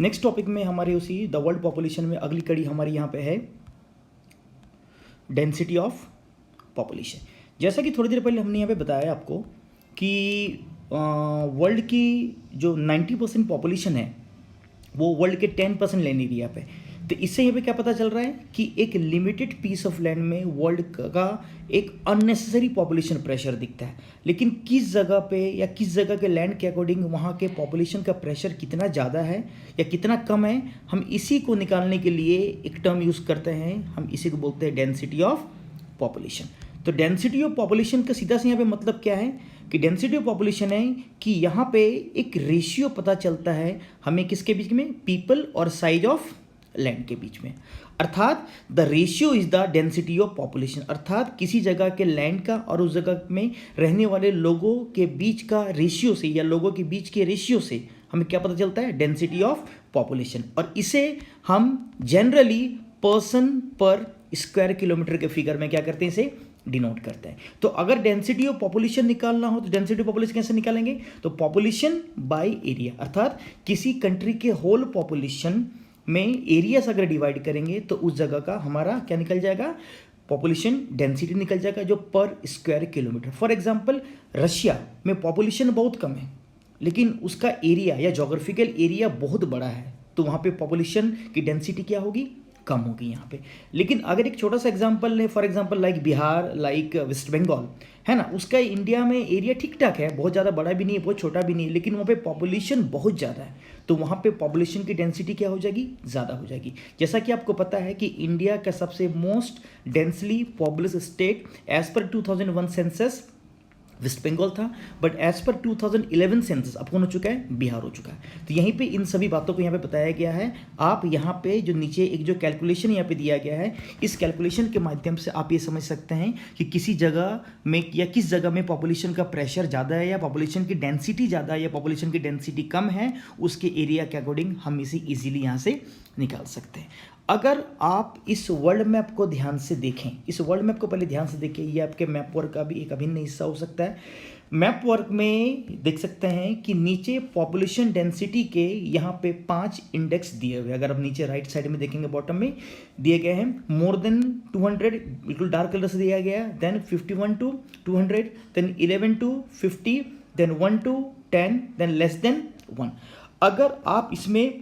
Next topic में हमारे उसी द वर्ल्ड पॉपुलेशन में अगली कड़ी हमारी यहाँ पे है डेंसिटी ऑफ पॉपुलेशन। जैसा कि थोड़ी देर पहले हमने यहाँ पे बताया आपको कि वर्ल्ड की जो 90% पॉपुलेशन है वो वर्ल्ड के 10% लैंड एरिया पे। तो इससे यहाँ पे क्या पता चल रहा है कि एक लिमिटेड पीस ऑफ लैंड में वर्ल्ड का एक अननेसेसरी पॉपुलेशन प्रेशर दिखता है, लेकिन किस जगह पे या किस जगह के लैंड के अकॉर्डिंग वहाँ के पॉपुलेशन का प्रेशर कितना ज़्यादा है या कितना कम है, हम इसी को निकालने के लिए एक टर्म यूज़ करते हैं, हम इसी को बोलते हैं डेंसिटी ऑफ पॉपुलेशन। तो डेंसिटी ऑफ पॉपुलेशन का सीधा से यहाँ पे मतलब क्या है कि डेंसिटी ऑफ पॉपुलेशन है कि यहाँ पे एक रेशियो पता चलता है हमें किसके बीच में, पीपल और साइज ऑफ लैंड के बीच में, अर्थात the ratio is the density of population, अर्थात किसी जगह के लैंड का और उस जगह में रहने वाले लोगों के बीच का रेशियो से या लोगों के बीच के रेशियो से हमें क्या पता चलता है, डेंसिटी ऑफ पॉपुलेशन। और इसे हम जनरली पर्सन पर स्क्वायर किलोमीटर के फिगर में क्या करते हैं, इसे डिनोट करते हैं। तो अगर डेंसिटी ऑफ पॉपुलेशन निकालना हो तो डेंसिटी ऑफ पॉपुलेशन कैसे निकालेंगे, तो पॉपुलेशन बाय एरिया, अर्थात किसी कंट्री के होल पॉपुलेशन में एरिया से अगर डिवाइड करेंगे तो उस जगह का हमारा क्या निकल जाएगा, पॉपुलेशन डेंसिटी निकल जाएगा जो पर square kilometre. For example Russia में पॉपुलेशन बहुत कम है लेकिन उसका एरिया या जोग्राफिकल एरिया बहुत बड़ा है, तो वहाँ पे पॉपुलेशन की डेंसिटी क्या होगी, कम होगी यहाँ पे। लेकिन अगर एक छोटा सा एग्जांपल ले, for example like Bihar, like west Bengal है ना, उसका इंडिया में एरिया ठीक ठाक है, बहुत ज़्यादा बड़ा भी नहीं है बहुत छोटा भी नहीं है, लेकिन वहाँ पे पॉपुलेशन बहुत ज़्यादा है, तो वहाँ पे पॉपुलेशन की डेंसिटी क्या हो जाएगी, ज़्यादा हो जाएगी। जैसा कि आपको पता है कि इंडिया का सबसे most densely populous state as per 2001 census waste Bengal था, बट एज पर 2011 सेंसस अब कौन हो चुका है, बिहार हो चुका है। तो यहीं पे इन सभी बातों को यहाँ पे बताया गया है। आप यहाँ पे जो नीचे एक जो कैलकुलेशन यहाँ पे दिया गया है, इस कैलकुलेशन के माध्यम से आप ये समझ सकते हैं कि किसी जगह में या किस जगह में पॉपुलेशन का प्रेशर ज़्यादा है या पॉपुलेशन की डेंसिटी ज़्यादा है या पॉपुलेशन की डेंसिटी कम है, उसके एरिया के अकॉर्डिंग हम इसे ईजिली यहाँ से निकाल सकते हैं। अगर आप इस वर्ल्ड मैप को ध्यान से देखें, इस वर्ल्ड मैप को पहले ध्यान से देखें, ये आपके मैप वर्क का भी एक अभिन्न हिस्सा हो सकता है। मैप वर्क में देख सकते हैं कि नीचे पॉपुलेशन डेंसिटी के यहाँ पे 5 इंडेक्स दिए हुए, अगर आप नीचे राइट साइड में देखेंगे बॉटम में दिए गए हैं, मोर देन 200 बिल्कुल डार्क कलर से दिया गया है, then 51 to 200, then 11 to 50, then 1 to 10, then less than 1। अगर आप इसमें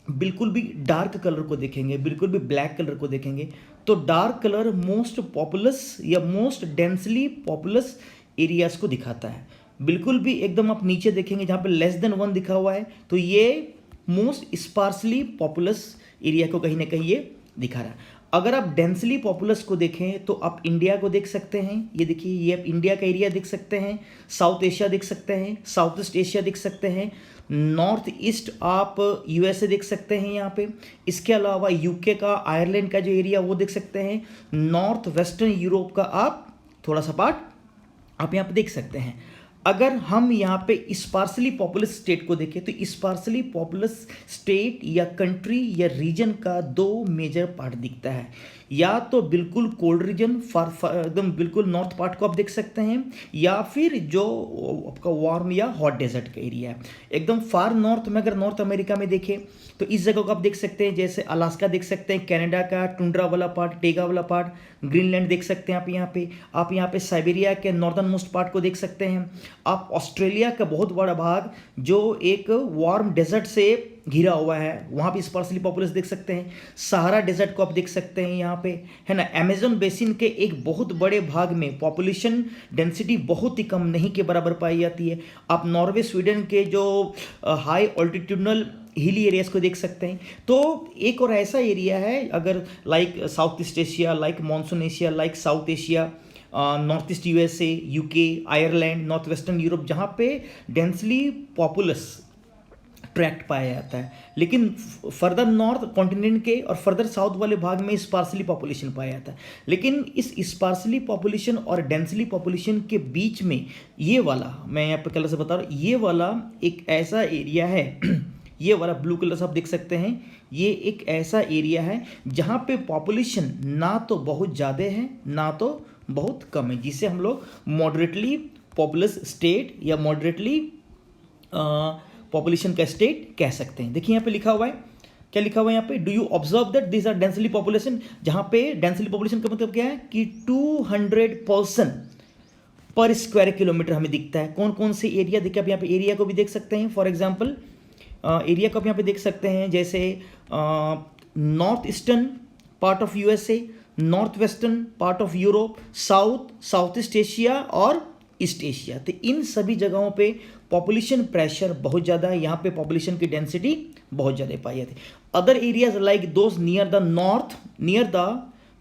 बिल्कुल भी डार्क कलर को देखेंगे, बिल्कुल भी ब्लैक कलर को देखेंगे, तो डार्क कलर मोस्ट पॉपुलस या मोस्ट डेंसली पॉपुलस एरियाज को दिखाता है। बिल्कुल भी एकदम आप नीचे देखेंगे जहाँ पे लेस देन 1 दिखा हुआ है, तो ये मोस्ट स्पार्सली पॉपुलस एरिया को कहीं ना कहीं ये दिखा रहा है। अगर आप डेंसली पॉपुलस को देखें तो आप इंडिया को देख सकते हैं, ये देखिए ये आप इंडिया का एरिया देख सकते हैं, साउथ एशिया देख सकते हैं, साउथ ईस्ट एशिया देख सकते हैं, नॉर्थ ईस्ट आप यूएसए देख सकते हैं यहाँ पे, इसके अलावा यूके का, आयरलैंड का जो एरिया वो देख सकते हैं, नॉर्थ वेस्टर्न यूरोप का आप थोड़ा सा पार्ट आप यहाँ पे देख सकते हैं। अगर हम यहाँ पे स्पार्सली पॉपुलस स्टेट को देखें तो स्पार्सली पॉपुलस स्टेट या कंट्री या रीजन का 2 मेजर पार्ट दिखता है, या तो बिल्कुल कोल्ड रीजन एकदम बिल्कुल नॉर्थ पार्ट को आप देख सकते हैं, या फिर जो आपका वार्म या हॉट डेजर्ट का एरिया है एकदम फार नॉर्थ में। अगर नॉर्थ अमेरिका में देखें तो इस जगह को आप देख सकते हैं, जैसे अलास्का देख सकते हैं, कनाडा का टुंड्रा वाला पार्ट, टेगा वाला पार्ट, ग्रीनलैंड देख सकते हैं आप यहाँ पे साइबेरिया के नॉर्दर्न मोस्ट पार्ट को देख सकते हैं, आप ऑस्ट्रेलिया का बहुत बड़ा भाग जो एक वार्म डेजर्ट से घिरा हुआ है वहाँ पे स्पार्सली पॉपुलस देख सकते हैं, सहारा डेजर्ट को आप देख सकते हैं यहाँ पे है ना, अमेजन बेसिन के एक बहुत बड़े भाग में पॉपुलेशन डेंसिटी बहुत ही कम नहीं के बराबर पाई जाती है। आप नॉर्वे स्वीडन के जो हाई ऑल्टीट्यूडनल हिली एरियाज को देख सकते हैं। तो एक और ऐसा एरिया है अगर like south east Asia, like monsoon Asia, like south Asia, north east USA, UK, Ireland, north western Europe, जहाँ पे डेंसली पॉपुलस ट्रैक्ट पाया जाता है, लेकिन फर्दर नॉर्थ कॉन्टिनेंट के और फर्दर साउथ वाले भाग में स्पार्सली पॉपुलेशन पाया जाता है। लेकिन इस स्पार्सली पॉपुलेशन और डेंसली पॉपुलेशन के बीच में ये वाला, मैं यहाँ पे कलर से बता रहा हूँ, ये वाला एक ऐसा एरिया है ये वाला ब्लू कलर से आप देख सकते हैं, ये एक ऐसा एरिया है जहाँ पे पॉपुलेशन ना तो बहुत ज़्यादा है ना तो बहुत कम है, जिसे हम लोग मॉडरेटली पॉपुलस स्टेट या मॉडरेटली पॉपुलेशन का स्टेट कह सकते हैं। देखिए यहाँ पे लिखा हुआ है, क्या लिखा हुआ है यहाँ पे, do you observe that this are densely population, जहाँ पे डेंसली पॉपुलेशन का मतलब क्या है कि 200 पर्सन पर स्क्वायर किलोमीटर हमें दिखता है। कौन कौन से एरिया, देखिए आप यहाँ पे एरिया को भी देख सकते हैं। फॉर एग्जाम्पल एरिया को आप यहाँ पे देख सकते हैं, जैसे north eastern part of USA, north western part of Europe, south east Asia और ईस्ट एशिया। तो इन सभी जगहों पे पॉपुलेशन प्रेशर बहुत ज़्यादा है, यहाँ पे पॉपुलेशन की डेंसिटी बहुत ज़्यादा पाई जाती है। Other areas like those near the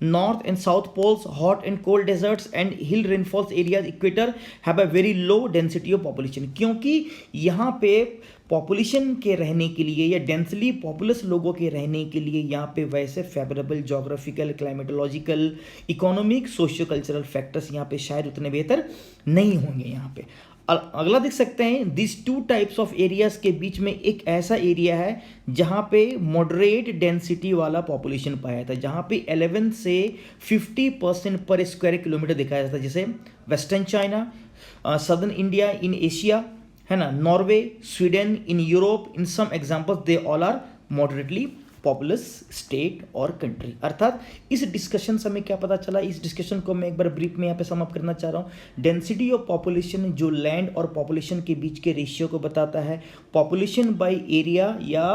north and south poles, hot and cold deserts and hill rainfalls areas, equator have a very low density of population, क्योंकि यहाँ पे पॉपुलेशन के रहने के लिए या डेंसली पॉपुलस लोगों के रहने के लिए यहाँ पे वैसे favourable geographical, climatological, economic, socio cultural factors यहाँ पे शायद उतने बेहतर नहीं होंगे यहाँ पे। अगला देख सकते हैं, this two types of areas के बीच में एक ऐसा एरिया है जहाँ पे मॉडरेट डेंसिटी वाला पॉपुलेशन पाया जाता है, जहाँ पे 11 से 50% पर स्क्वायर किलोमीटर दिखाया जाता है, जैसे western China, southern India in Asia, है ना, Norway, Sweden in Europe. In some examples they all are moderately populous state और कंट्री। अर्थात इस डिस्कशन से हमें क्या पता चला, इस डिस्कशन को मैं एक बार ब्रीफ में यहाँ पे सम अप करना चाह रहा हूँ। डेंसिटी ऑफ पॉपुलेशन जो लैंड और पॉपुलेशन के बीच के रेशियो को बताता है। पॉपुलेशन बाय एरिया या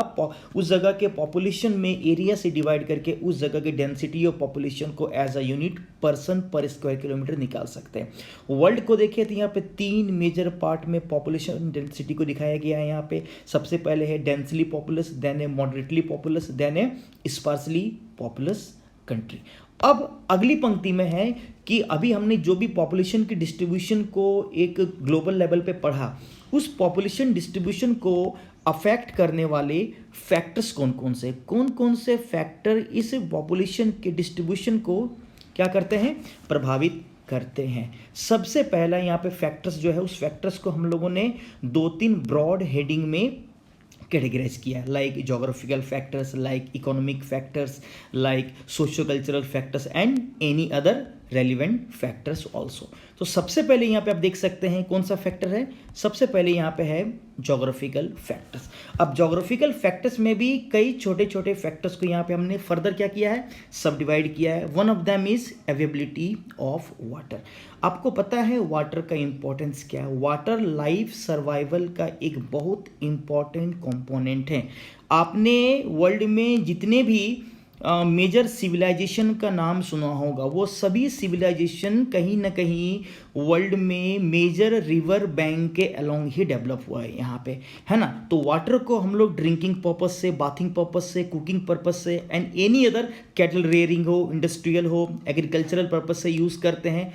उस जगह के पॉपुलेशन में एरिया से डिवाइड करके उस जगह के डेंसिटी ऑफ पॉपुलेशन को एज अ यूनिट पर्सन पर स्क्वायर किलोमीटर निकाल सकते हैं। वर्ल्ड को देखें तो यहाँ पे 3 मेजर पार्ट में पॉपुलेशन डेंसिटी को दिखाया गया है। यहाँ पे सबसे पहले है डेंसली पॉपुलस, देन है मॉडरेटली पॉपुलस, देन है स्पार्सली पॉपुलस कंट्री। अब अगली पंक्ति में है कि अभी हमने जो भी पॉपुलेशन की डिस्ट्रीब्यूशन को एक ग्लोबल लेवल पे पढ़ा, उस पॉपुलेशन डिस्ट्रीब्यूशन को अफेक्ट करने वाले फैक्टर्स कौन कौन से फैक्टर इस पॉपुलेशन के डिस्ट्रीब्यूशन को क्या करते हैं, प्रभावित करते हैं। सबसे पहला यहाँ पे फैक्टर्स जो है, उस फैक्टर्स को हम लोगों ने 2-3 ब्रॉड हेडिंग में कैटेगराइज किया है, like geographical factors, like economic factors, like socio cultural factors and any other relevant factors also. तो सबसे पहले यहाँ पे आप देख सकते हैं कौन सा फैक्टर है, सबसे पहले यहाँ पे है जोग्राफिकल फैक्टर्स। अब जोग्राफिकल फैक्टर्स में भी कई छोटे छोटे फैक्टर्स को यहाँ पे हमने फर्दर क्या किया है, सब डिवाइड किया है। One of them is availability of water. आपको पता है वाटर का इंपॉर्टेंस क्या है, वाटर लाइफ सर्वाइवल का एक बहुत इंपॉर्टेंट कंपोनेंट है। आपने वर्ल्ड में जितने भी मेजर सिविलाइजेशन का नाम सुना होगा, वो सभी सिविलाइजेशन कहीं ना कहीं वर्ल्ड में मेजर रिवर बैंक के अलोंग ही डेवलप हुआ है यहाँ पे, है ना। तो वाटर को हम लोग ड्रिंकिंग पर्पस से, बाथिंग पर्पस से, कुकिंग पर्पस से and any other cattle rearing हो, इंडस्ट्रियल हो, एग्रीकल्चरल पर्पस से यूज़ करते हैं।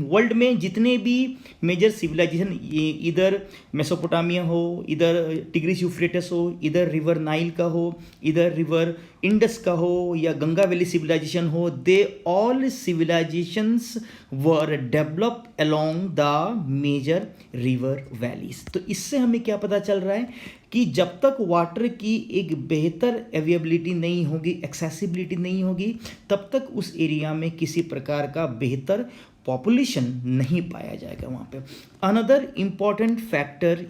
वर्ल्ड में जितने भी मेजर सिविलाइजेशन, इधर मेसोपोटामिया हो, इधर टिग्रिस यूफ्रेटस हो, इधर रिवर नाइल का हो, इधर रिवर इंडस का हो या गंगा वैली सिविलाइजेशन हो, they all civilizations were developed along the major river valleys. तो इससे हमें क्या पता चल रहा है कि जब तक वाटर की एक बेहतर अवेलेबिलिटी नहीं होगी, एक्सेसिबिलिटी नहीं होगी, तब तक उस एरिया में किसी प्रकार का बेहतर पॉपुलेशन नहीं पाया जाएगा वहाँ पे। Another important factor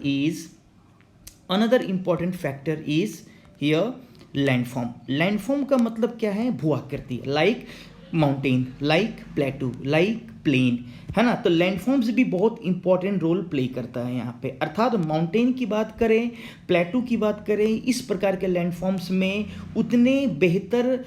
is here landform. Landform का मतलब क्या है, भू आकृति, like mountain, like plateau, like plain, है ना। तो लैंडफॉर्म्स भी बहुत इंपॉर्टेंट रोल प्ले करता है यहाँ पे। अर्थात माउंटेन की बात करें, प्लेटू की बात करें, इस प्रकार के लैंडफॉर्म्स में उतने बेहतर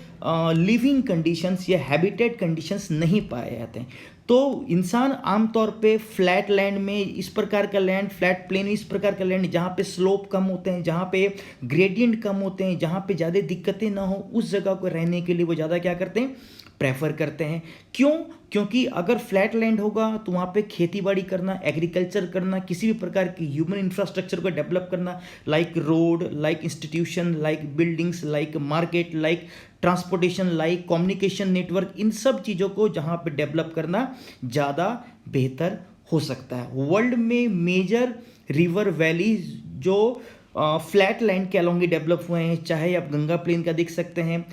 लिविंग कंडीशंस या हैबिटेट कंडीशंस नहीं पाए जाते हैं। तो इंसान आमतौर पे फ्लैट लैंड में, इस प्रकार का लैंड, फ्लैट प्लेन, इस प्रकार का लैंड जहाँ पे स्लोप कम होते हैं, जहाँ पे ग्रेडियंट कम होते हैं, जहाँ पे ज़्यादा दिक्कतें ना हो, उस जगह को रहने के लिए वो ज़्यादा क्या करते हैं, प्रेफर करते हैं। क्यों? क्योंकि अगर फ्लैट लैंड होगा तो वहाँ पे खेती बाड़ी करना, एग्रीकल्चर करना, किसी भी प्रकार की ह्यूमन इंफ्रास्ट्रक्चर को डेवलप करना, like road, like institution, like buildings, like market, like transportation, like communication network, इन सब चीज़ों को जहाँ पे डेवलप करना ज़्यादा बेहतर हो सकता है। वर्ल्ड में मेजर रिवर वैलीज जो फ्लैट लैंड के अलोंग ही डेवलप हुए हैं, चाहे आप गंगा प्लेन का देख सकते हैं,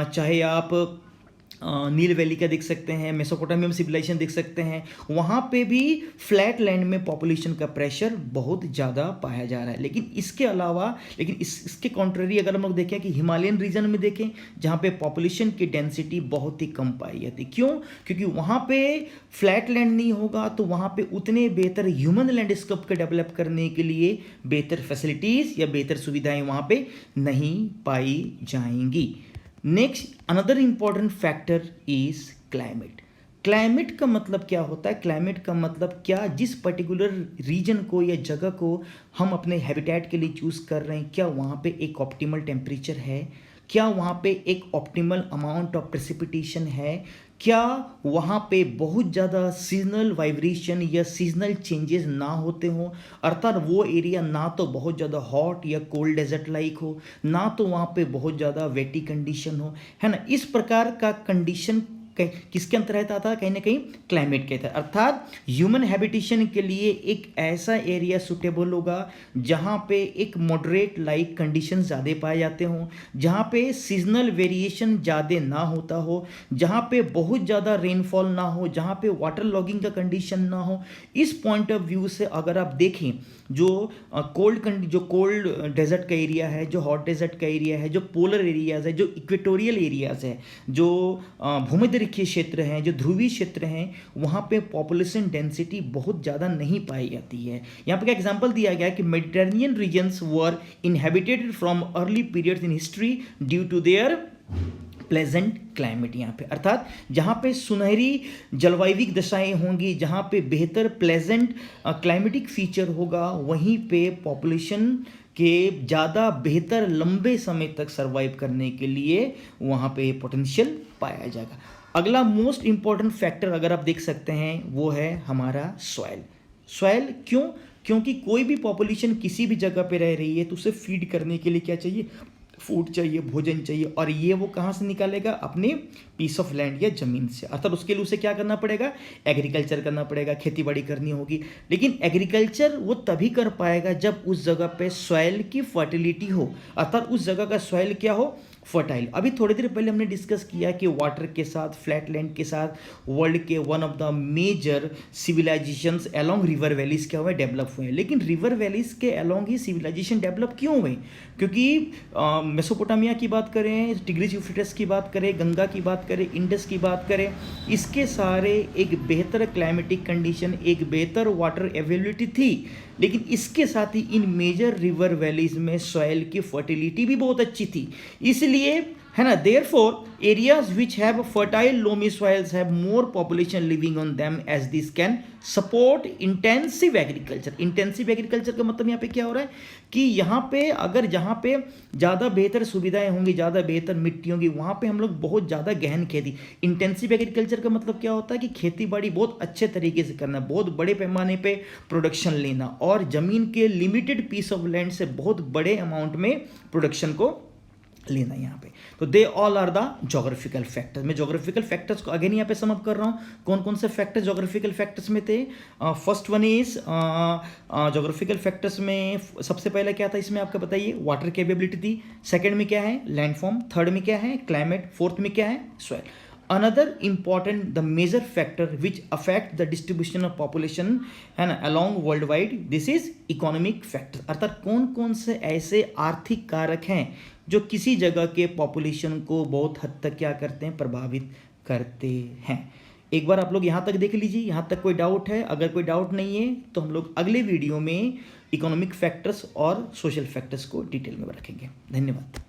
चाहे आप नील वैली का देख सकते हैं, मेसोपोटामियम सिविलाइजेशन देख सकते हैं, वहाँ पे भी फ्लैट लैंड में पॉपुलेशन का प्रेशर बहुत ज़्यादा पाया जा रहा है। लेकिन इसके अलावा, लेकिन इसके कॉन्ट्ररी अगर हम लोग देखें कि हिमालयन रीजन में देखें जहाँ पे पॉपुलेशन की डेंसिटी बहुत ही कम पाई जाती है। क्यों? क्योंकि वहाँ पे फ्लैट लैंड नहीं होगा तो वहाँ पे उतने बेहतर ह्यूमन लैंडस्केप को डेवलप करने के लिए बेहतर फैसिलिटीज़ या बेहतर सुविधाएँ वहाँ पे नहीं पाई जाएंगी। Next another important factor is climate. Climate का मतलब क्या होता है? क्लाइमेट का मतलब क्या जिस पर्टिकुलर रीजन को या जगह को हम अपने हैबिटेट के लिए चूज़ कर रहे हैं, क्या वहाँ पे एक ऑप्टिमल टेम्परेचर है, क्या वहाँ पे एक ऑप्टिमल अमाउंट ऑफ प्रेसिपिटेशन है, क्या वहाँ पे बहुत ज़्यादा सीजनल वाइब्रेशन या सीजनल चेंजेस ना होते हों, अर्थात वो एरिया ना तो बहुत ज़्यादा हॉट या कोल्ड डेजर्ट लाइक हो, ना तो वहाँ पे बहुत ज़्यादा वेटी कंडीशन हो, है ना। इस प्रकार का कंडीशन किसके अंतर्गत आता है? कहीं ना कहीं क्लाइमेट के तहत। अर्थात ह्यूमन हैबिटेशन के लिए एक ऐसा एरिया सुटेबल होगा जहाँ पे एक मॉडरेट लाइक कंडीशन ज़्यादा पाए जाते हों, जहाँ पे सीजनल वेरिएशन ज़्यादा ना होता हो, जहाँ पे बहुत ज़्यादा रेनफॉल ना हो, जहाँ पे वाटर लॉगिंग का कंडीशन ना हो। इस पॉइंट ऑफ व्यू से अगर आप देखें जो कोल्ड डेजर्ट का एरिया है, जो हॉट डेजर्ट का एरिया है, जो पोलर एरियाज़ है, जो इक्वेटोरियल एरियाज़ है, जो भूमध्य रेखीय क्षेत्र हैं, जो ध्रुवीय क्षेत्र हैं, वहाँ पे पॉपुलेशन डेंसिटी बहुत ज़्यादा नहीं पाई जाती है। यहाँ पे क्या एग्जांपल दिया गया है कि Mediterranean regions were inhabited from early periods in history due to their pleasant climate. यहाँ पे अर्थात जहाँ पे सुनहरी जलवायविक दशाएं होंगी, जहाँ पे बेहतर प्लेजेंट क्लाइमेटिक फीचर होगा, वहीं पे पॉपुलेशन के ज़्यादा बेहतर लंबे समय तक सर्वाइव करने के लिए वहाँ पे पोटेंशियल पाया जाएगा। अगला मोस्ट इम्पॉर्टेंट फैक्टर अगर आप देख सकते हैं वो है हमारा सॉइल। सॉइल क्यों? क्योंकि कोई भी पॉपुलेशन किसी भी जगह पे रह रही है तो उसे फीड करने के लिए क्या चाहिए? फूड चाहिए, भोजन चाहिए, और ये वो कहाँ से निकालेगा? अपने पीस ऑफ लैंड या ज़मीन से। अर्थात उसके लिए उसे क्या करना पड़ेगा? एग्रीकल्चर करना पड़ेगा, खेती बाड़ी करनी होगी। लेकिन एग्रीकल्चर वो तभी कर पाएगा जब उस जगह पे सॉइल की फर्टिलिटी हो, अर्थात उस जगह का सॉइल क्या हो? फर्टाइल। अभी थोड़ी देर पहले हमने डिस्कस किया कि वाटर के साथ, फ्लैट लैंड के साथ वर्ल्ड के one of the major civilisations along river valleys क्या हुए? डेवलप हुए हैं। लेकिन रिवर वैलीज के अलोंग ही सिविलाइजेशन डेवलप क्यों हुए? क्योंकि मेसोपोटामिया की बात करें, टिग्रिस यूफ्रेटिस की बात करें, गंगा की बात करें, इंडस की बात करें, इसके सारे एक बेहतर क्लाइमेटिक कंडीशन, एक बेहतर वाटर अवेलेबिलिटी थी। लेकिन इसके साथ ही इन मेजर रिवर वैलीज में सॉइल की फर्टिलिटी भी बहुत अच्छी थी। इसलिए है ना, therefore areas which have fertile loamy soils have more population living on them as this can support intensive agriculture. Intensive agriculture का मतलब यहाँ पे क्या हो रहा है कि यहाँ पे अगर जहाँ पे ज़्यादा बेहतर सुविधाएं होंगी, ज़्यादा बेहतर मिट्टी होगी, वहाँ पे हम लोग बहुत ज़्यादा गहन खेती। इंटेंसिव एग्रीकल्चर का मतलब क्या होता है कि खेती बाड़ी बहुत अच्छे तरीके से करना, बहुत बड़े पैमाने पे प्रोडक्शन लेना, और ज़मीन के लिमिटेड पीस ऑफ लैंड से बहुत बड़े अमाउंट में प्रोडक्शन को लेना यहाँ पे। तो they all are the geographical factors. मैं जोग्राफिकल फैक्टर्स को अगेन यहाँ पे समअप कर रहा हूँ। कौन कौन से फैक्टर्स जोग्राफिकल फैक्टर्स में थे? First one is geographical factors में सबसे पहले क्या था इसमें आपका बताइए? वाटर कैपेबिलिटी थी। सेकंड में क्या है? लैंडफॉर्म। थर्ड में क्या है? क्लाइमेट। फोर्थ में क्या है? Soil. Another important, the major factor which affect the distribution of population है ना along worldwide, this is economic factor। अर्थात कौन कौन से ऐसे आर्थिक कारक हैं जो किसी जगह के पॉपुलेशन को बहुत हद तक क्या करते हैं? प्रभावित करते हैं। एक बार आप लोग यहाँ तक देख लीजिए। यहाँ तक कोई डाउट है? अगर कोई डाउट नहीं है तो हम लोग अगले वीडियो में इकोनॉमिक फैक्टर्स और सोशल फैक्टर्स को डिटेल में रखेंगे। धन्यवाद।